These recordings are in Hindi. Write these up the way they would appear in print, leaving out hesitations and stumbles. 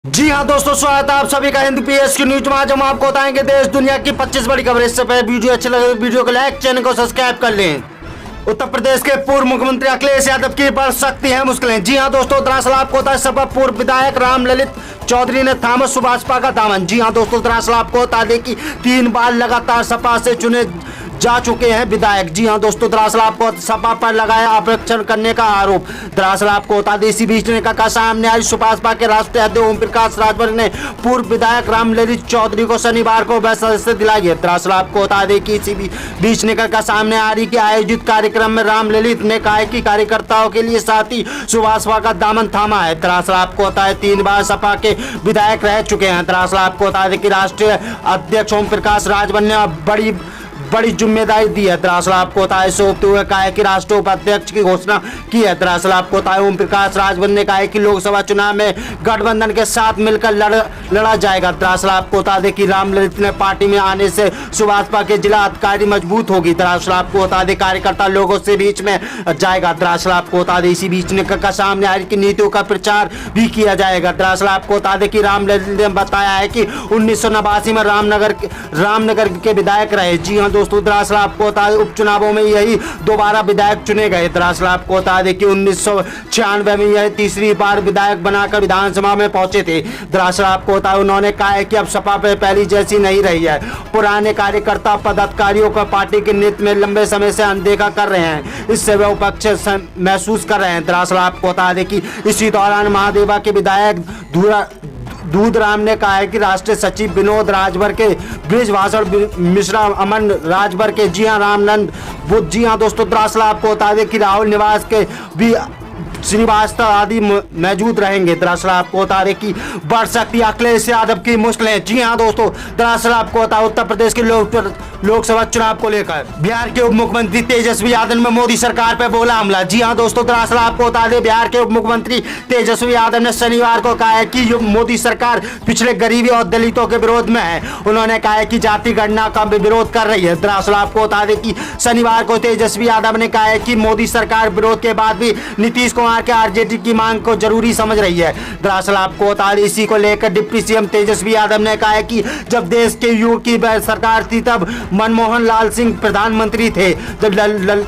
जी हाँ दोस्तों, स्वागत है आप सभी का हिंद पीएस की न्यूज में। आज हम आपको बताएंगे देश दुनिया की 25 बड़ी खबरें। इससे पहले वीडियो अच्छी लगे तो वीडियो को लाइक, चैनल को सब्सक्राइब कर लें। उत्तर प्रदेश के पूर्व मुख्यमंत्री अखिलेश यादव की बढ़ सकती हैं मुश्किलें। जी हाँ दोस्तों, दरअसल आपको बता सपा पूर्व विधायक रामललित चौधरी ने थामा सुभाषपा का दामन। जी हाँ दोस्तों, दरअसल आपको बता दें कि 3 बार लगातार सपा से चुने जा चुके हैं विधायक। जी हाँ दोस्तों, दरअसल आपको सपा पर लगाया अपरक्षण करने का आरोप। दरअसल आपको बता दें इसी बीच का सामने आई सुभाषपा के राष्ट्रीय अध्यक्ष ओम प्रकाश राजभर ने पूर्व विधायक रामललित चौधरी को शनिवार को सदस्य दिलाई है। दरअसल आपको बता दें कि इसी बीच का सामने आ रही कि आयोजित कार्यक्रम में रामललित ने कहा कि कार्यकर्ताओं के लिए साथ ही सुभाषपा का दामन थामा है। दरअसल आपको बता दें 3 बार सपा के विधायक रह चुके हैं। दरअसल आपको बता दें कि राष्ट्रीय अध्यक्ष ओम प्रकाश राजभर ने बड़ी जिम्मेदारी दी है। दरअसल आपको बताया सौंपते हुए कहा है कि राष्ट्रीय उपाध्यक्ष की घोषणा की है। दरअसल आपको बताया ओम प्रकाश राजभर ने कहा है कि लोकसभा चुनाव में गठबंधन के साथ मिलकर लड़ा जाएगा। दरअसल आपको बता दें कि रामललित ने पार्टी में आने से सुभाषपा के जिला अधिकारी मजबूत होगी। दरअसल आपको बता दें कार्यकर्ता लोगों से बीच में जाएगा। दरअसल आपको बता दें इसी बीच का सामने आ की नीतियों का प्रचार भी किया जाएगा। दरअसल आपको बता दें कि रामललित ने बताया है कि 1989 में रामनगर के विधायक रहे। जी हाँ दोस्तों, दरअसल आपको बता दें उपचुनावों में यही दोबारा विधायक चुने गए। दरअसल आपको बता दें कि 1996 में यह तीसरी बार विधायक बनाकर विधानसभा में पहुंचे थे। दरअसल आपको बता उन्होंने कहा है कि अब सपा पे पहली जैसी नहीं रही है। पुराने कार्यकर्ता पदाधिकारियों को पार्टी के नेतृत्व में लंबे समय से अनदेखा कर रहे हैं, इससे वे उपक्ष महसूस कर रहे हैं। दरअसल आपको बता दें कि इसी दौरान महादेवा के विधायक दूधराम ने कहा है कि राष्ट्रीय सचिव विनोद राजभर के ब्रिजभाषण मिश्रा अमन राजभर के जी हाँ रामनंद बुद्ध। जी हाँ दोस्तों, दरअसल आपको बता दें कि राहुल निवास के भी श्रीवास्तव आदि मौजूद रहेंगे। दरअसल आपको बता दें कि बढ़ सकती अखिलेश यादव की मुश्किलें। जी हाँ दोस्तों, दरअसल आपको बता उत्तर प्रदेश के लोकसभा चुनाव को लेकर बिहार के उप मुख्यमंत्री तेजस्वी यादव ने मोदी सरकार पर बोला हमला। जी हाँ दोस्तों, दरअसल आपको बता दें बिहार के उप मुख्यमंत्री तेजस्वी यादव ने शनिवार को कहा है कि मोदी सरकार पिछले गरीबी और दलितों के विरोध में है। उन्होंने कहा है कि जाति गणना का विरोध कर रही है। दरअसल आपको बता दें कि शनिवार को तेजस्वी यादव ने कहा है कि मोदी सरकार विरोध के बाद भी नीतीश कुमार के आरजेडी की मांग को जरूरी समझ रही है। दरअसल आपको बता दें इसी को लेकर डिप्टी सीएम तेजस्वी यादव ने कहा है कि जब देश के युग की सरकार थी तब मनमोहन लाल सिंह प्रधानमंत्री थे, जब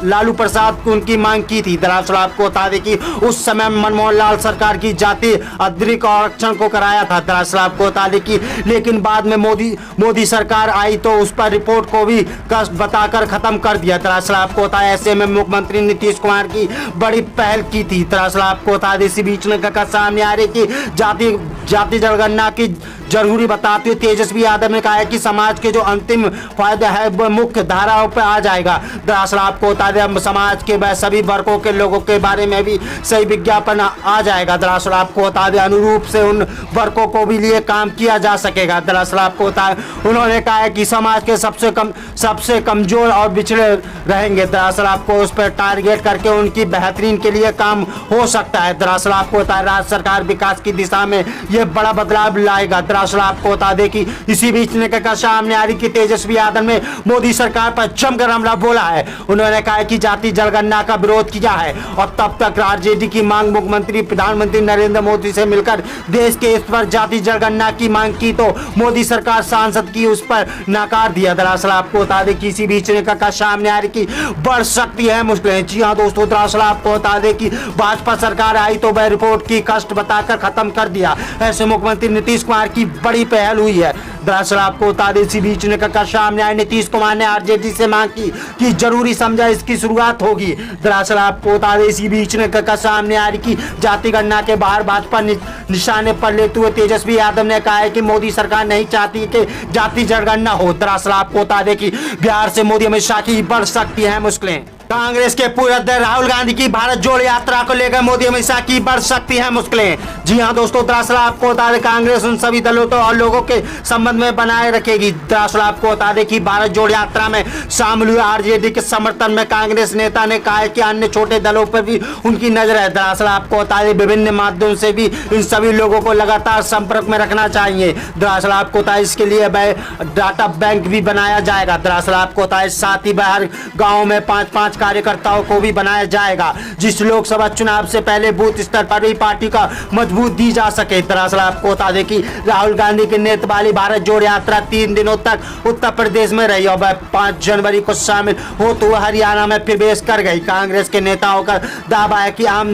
लालू प्रसाद उनकी मांग की थी। दरअसल आपको बता दें कि उस समय मनमोहन लाल सरकार की जाति अतिरिक्त आरक्षण को कराया था। दरअसल आपको बता दें कि लेकिन बाद में मोदी सरकार आई तो उस पर रिपोर्ट को भी कष्ट बताकर खत्म कर दिया। दरअसल आपको बता ऐसे में मुख्यमंत्री नीतीश कुमार की बड़ी पहल की थी। दरअसल आपको बता दें इसी बीच में सामने आ रही कि जाति जनगणना की जरूरी बताते हुए तेजस्वी यादव ने कहा है कि समाज के जो अंतिम फायदा है वह मुख्य धाराओं पर आ जाएगा। दरअसल आपको बता दें समाज के सभी वर्गों के लोगों के बारे में भी सही विज्ञापन आ जाएगा। दरअसल आपको बता दें अनुरूप से उन वर्गों को भी लिए काम किया जा सकेगा। दरअसल आपको बता उन्होंने कहा है कि समाज के सबसे कमजोर और पिछड़े रहेंगे। दरअसल आपको उस पर टारगेट करके उनकी बेहतरीन के लिए काम हो सकता है। दरअसल आपको बता राज्य सरकार विकास की दिशा में यह बड़ा बदलाव लाएगा। दरअसल आपको बता दें कि इसी बीच सामने आ रही कि तेजस्वी यादव ने मोदी सरकार पर जमकर हमला बोला है। उन्होंने कहा है कि जाति जनगणना का विरोध किया है और तब तक आरजेडी की मांग मुख्यमंत्री प्रधानमंत्री नरेंद्र मोदी से मिलकर देश के इस पर जाति जनगणना की मांग की तो मोदी सरकार सांसद की उस पर नकार दिया। दरअसल आपको बता दें कि इसी बीच सामने आ रही कि बढ़ सकती है मुश्किलें। जी हाँ दोस्तों, दरअसल आपको बता दें कि भाजपा सरकार आई तो वह रिपोर्ट की कष्ट बताकर खत्म कर दिया। ऐसे मुख्यमंत्री नीतीश कुमार की बड़ी पहल हुई है। दरअसल आपको बता दें इसी बीच सामने आए नीतीश कुमार ने आरजेडी से मांग की कि जरूरी समझा इसकी शुरुआत होगी। दरअसल आपको बता दें इसी बीच सामने आ रही कि जाति गणना के बाहर भाजपा निशाने पर लेते हुए तेजस्वी यादव ने कहा है कि मोदी सरकार नहीं चाहती कि जाति जनगणना हो। दरअसल आपको बता दें कि बिहार से मोदी अमित शाह की बढ़ सकती है मुश्किलें। कांग्रेस के पूर्व अध्यक्ष राहुल गांधी की भारत जोड़ो यात्रा को लेकर मोदी अमित शाह की बढ़ सकती है मुश्किलें। जी हां दोस्तों, दरअसल आपको बता दें कांग्रेस उन सभी दलों और लोगों के संबंध में बनाए रखेगी। दरअसल आपको बता दें कि भारत जोड़ो यात्रा में शामिल हुए आरजेडी के समर्थन में कांग्रेस नेता ने कहा है कि अन्य छोटे दलों पर भी उनकी नजर है। दरअसल आपको बता दें विभिन्न माध्यमों से भी इन सभी लोगों को लगातार संपर्क में रखना चाहिए। दरअसल आपको बता इसके लिए डाटा बैंक भी बनाया जाएगा। दरअसल आपको बता साथ ही हर गाँव में 5-5 कार्यकर्ताओं को भी बनाया जाएगा, जिस लोकसभा चुनाव से पहले बूथ स्तर पर भी पार्टी का मजबूत दी जा सके। दरअसल आपको बता दें कि राहुल गांधी की नेतृत्व वाली भारत जोड़ो यात्रा 3 दिनों तक उत्तर प्रदेश में रही और 5 जनवरी को शामिल होते हुए हरियाणा में प्रवेश कर गई। कांग्रेस के नेताओं का दावा है कि आम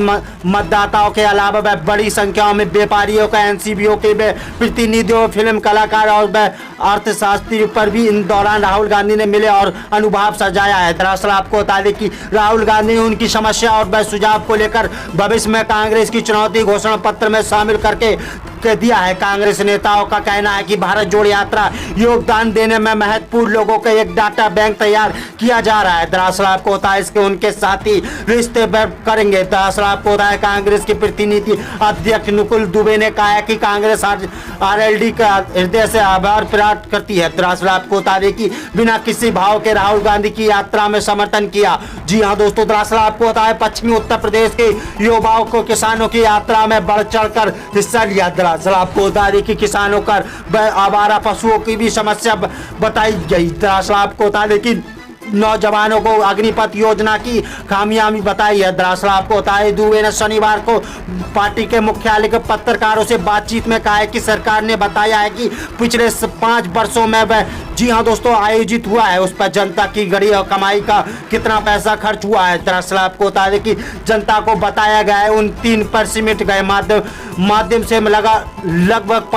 मतदाताओं के अलावा वह बड़ी संख्या में व्यापारियों का, एनसीबीओ के प्रतिनिधियों, फिल्म कलाकार और अर्थशास्त्री पर भी इन दौरान राहुल गांधी ने मिले और अनुभव सजाया है। दरअसल आपको बता दें कि राहुल गांधी उनकी समस्या और सुझाव को लेकर भविष्य में कांग्रेस की चुनौती घोषणा पत्र में शामिल करके दिया है। कांग्रेस नेताओं का कहना है कि भारत जोड़ो यात्रा योगदान देने में महत्वपूर्ण लोगों का एक डाटा बैंक तैयार किया जा रहा है। दरअसल आपको होता है इसके उनके साथी रिश्ते करेंगे। दरअसल आपको होता है कांग्रेस के प्रतिनिधि अध्यक्ष नुकुल दुबे ने कहा है कि कांग्रेस आरएलडी का हृदय से आभार प्रकट करती है। दरअसल आपको बता दें कि बिना किसी भाव के राहुल गांधी की यात्रा में समर्थन किया। जी हाँ दोस्तों, दरअसल आपको होता है पश्चिमी उत्तर प्रदेश के युवाओं को किसानों की यात्रा में बढ़ चढ़ कर हिस्सा लिया। दरअसल आपको बता दें कि किसानों का आवारा पशुओं की भी समस्या बताई गई। दरअसल आपको बता दें कि नौजवानों को अग्निपथ योजना की खामियां भी बताई है। दरअसल आपको बता दें दुबे ने शनिवार को पार्टी के मुख्यालय के पत्रकारों से बातचीत में कहा है कि सरकार ने बताया है कि पिछले 5 वर्षों में वह, जी हाँ दोस्तों, आयोजित हुआ है उस पर जनता की गड़ी और कमाई का कितना पैसा खर्च हुआ है। दरअसल आपको बता दें कि जनता को बताया गया है उन 3 पर सिमट गए माध्यम से लगभग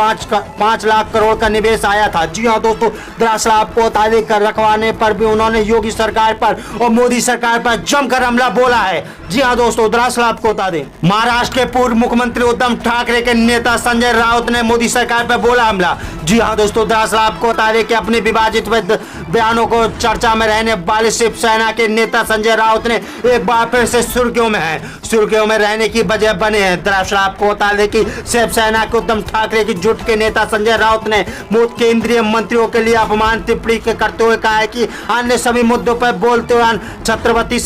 5 लाख करोड़ का निवेश आया था। जी हाँ दोस्तों, दरअसल आपको बता दें कर रखवाने पर भी उन्होंने योगी सरकार पर और मोदी सरकार पर जमकर हमला बोला है। जी हाँ दोस्तों, दरअसल आपको बता दें महाराष्ट्र के पूर्व मुख्यमंत्री उद्धव ठाकरे के नेता संजय राउत ने मोदी सरकार पर बोला हमला। जी हाँ दोस्तों, दरअसल आपको बता दें कि अपने विभाजित बयानों को चर्चा में रहने वाले शिवसेना के नेता संजय राउत ने एक बार फिर से सुर्खियों में रहने की वजह बने हैं। दरअसल आपको बता दें कि शिवसेना के उद्धव ठाकरे की जुट के नेता संजय राउत ने केंद्रीय मंत्रियों के लिए अपमान टिप्पणी करते हुए कहा है कि अन्य सभी मुद्दों पर बोलते हुए छत्रपति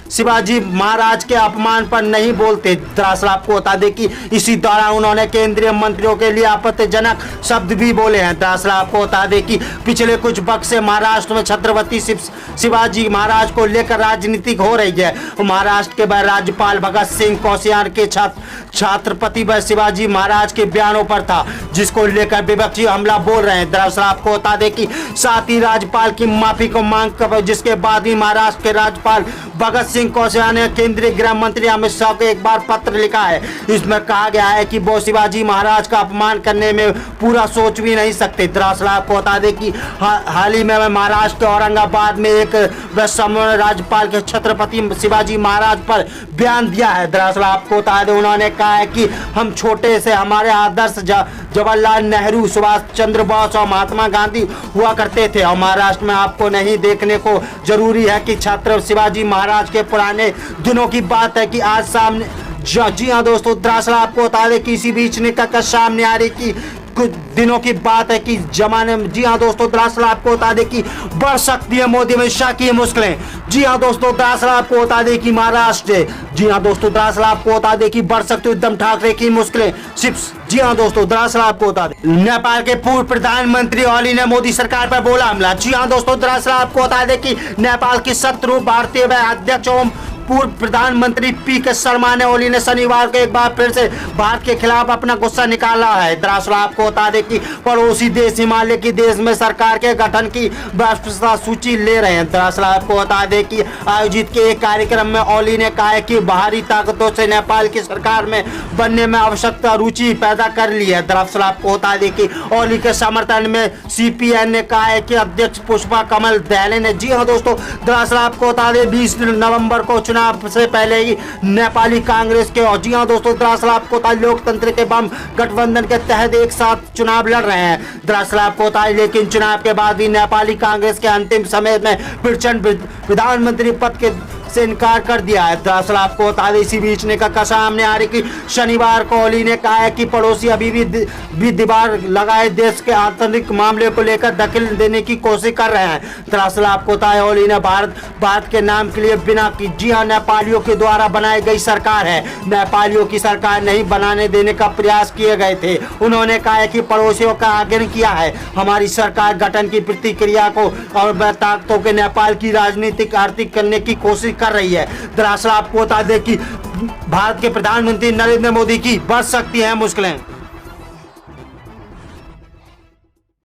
शिवाजी महाराज के अपमान पर नहीं बोलते। दरअसल आपको बता दें कि इसी दौरान उन्होंने केंद्रीय मंत्रियों के लिए आपत्तिजनक शब्द भी बोले हैं। दरअसल आपको बता दें कि पिछले कुछ वक्त से महाराष्ट्र में छत्रपति शिवाजी महाराज को लेकर राजनीति हो रही है। महाराष्ट्र के राज्यपाल भगत सिंह कोश्यारी के छत्रपति शिवाजी महाराज के बयानों पर था, जिसको लेकर विपक्षी हमला बोल रहे हैं। दरअसल आपको बता दें कि साथ ही राज्यपाल की माफी को मांग कर जिसके बाद ही महाराष्ट्र के राज्यपाल भगत सिंह कोश्यारी ने केंद्रीय गृह मंत्री अमित शाह को एक बार पत्र लिखा है। इसमें कहा गया है कि वो शिवाजी महाराज का अपमान करने में पूरा सोच भी नहीं सकते। दरअसल आपको बता दें कि हाल ही में महाराष्ट्र के औरंगाबाद में एक राज्यपाल के छत्रपति शिवाजी महाराज पर बयान दिया है। दरअसल आपको बता दें उन्होंने कहा है कि हम छोटे से हमारे आदर्श जवाहरलाल नेहरू, सुभाष चंद्र बोस और महात्मा गांधी हुआ करते थे और महाराष्ट्र में आपको नहीं देखने को जरूरी है कि छत्र शिवाजी महाराज के पुराने दिनों की बात है कि आज सामने। जी हाँ दोस्तों, दरअसल आपको बता दें कि इसी बीच निकल सामने आ रही कि कुछ दिनों की बात है कि जमाने में, जी हाँ दोस्तों, दरअसल आपको बता दें कि बढ़ सकती है मोदी अमित शाह की मुश्किलें। जी हाँ दोस्तों, दरअसल आपको बता दें कि महाराष्ट्र, जी हाँ दोस्तों, दरअसल आपको बता दें कि बढ़ सकती है उद्धव ठाकरे की मुश्किलें। जी हाँ दोस्तों, दरअसल आपको बता दें नेपाल के पूर्व प्रधानमंत्री ओली ने मोदी सरकार पर बोला हमला। जी हाँ दोस्तों, दरअसल आपको बता दें कि नेपाल की शत्रु भारतीय अध्यक्ष एवं पूर्व प्रधानमंत्री पी.के. शर्मा ने ओली ने शनिवार को एक बार फिर से भारत के खिलाफ अपना गुस्सा निकाला है। दरअसल आपको बता दें कि पड़ोसी देश हिमालय की देश में सरकार के गठन की वास्तविकता सूची ले रहे हैं। दरअसल आपको बता दें कि आयोजित के एक कार्यक्रम में ओली ने कहा है कि बाहरी ताकतों से नेपाल की सरकार में बनने में आवश्यकता रुचि पैदा कर ली है। दरअसल आपको बता दें कि ओली के समर्थन में CPN ने कहा है कि अध्यक्ष पुष्पा कमल दहले ने। जी हाँ दोस्तों, दरअसल आपको बता दें 20 नवंबर को चुनाव से पहले ही नेपाली कांग्रेस के, और जी हाँ दोस्तों, दरअसल आपको बता लोकतंत्र के वाम गठबंधन के तहत एक साथ चुनाव लड़ रहे हैं। दरअसल आपको बता लेकिन चुनाव के बाद भी नेपाली कांग्रेस के अंतिम समय में प्रचंड प्रधानमंत्री पद के से इनकार कर दिया है। दरअसल आपको बता दें, इसी बीच ने का सामने आ रही कि शनिवार को ओली ने कहा है कि पड़ोसी अभी भी दीवार लगाए देश के आंतरिक मामले को लेकर दखल देने की कोशिश कर रहे हैं। दरअसल आपको बता दें, ओली ने भारत के नाम के लिए बिना की जी हाँ नेपालियों के द्वारा बनाई गई सरकार है, नेपालियों की सरकार नहीं बनाने देने का प्रयास किए गए थे। उन्होंने कहा है कि पड़ोसियों का आग्रह किया है, हमारी सरकार गठन की प्रतिक्रिया को और ताकतों के नेपाल की राजनीतिक आर्थिक करने की कोशिश कर रही है। दरअसल आपको बता दें कि भारत के प्रधानमंत्री नरेंद्र मोदी की बढ़ सकती है मुश्किलें।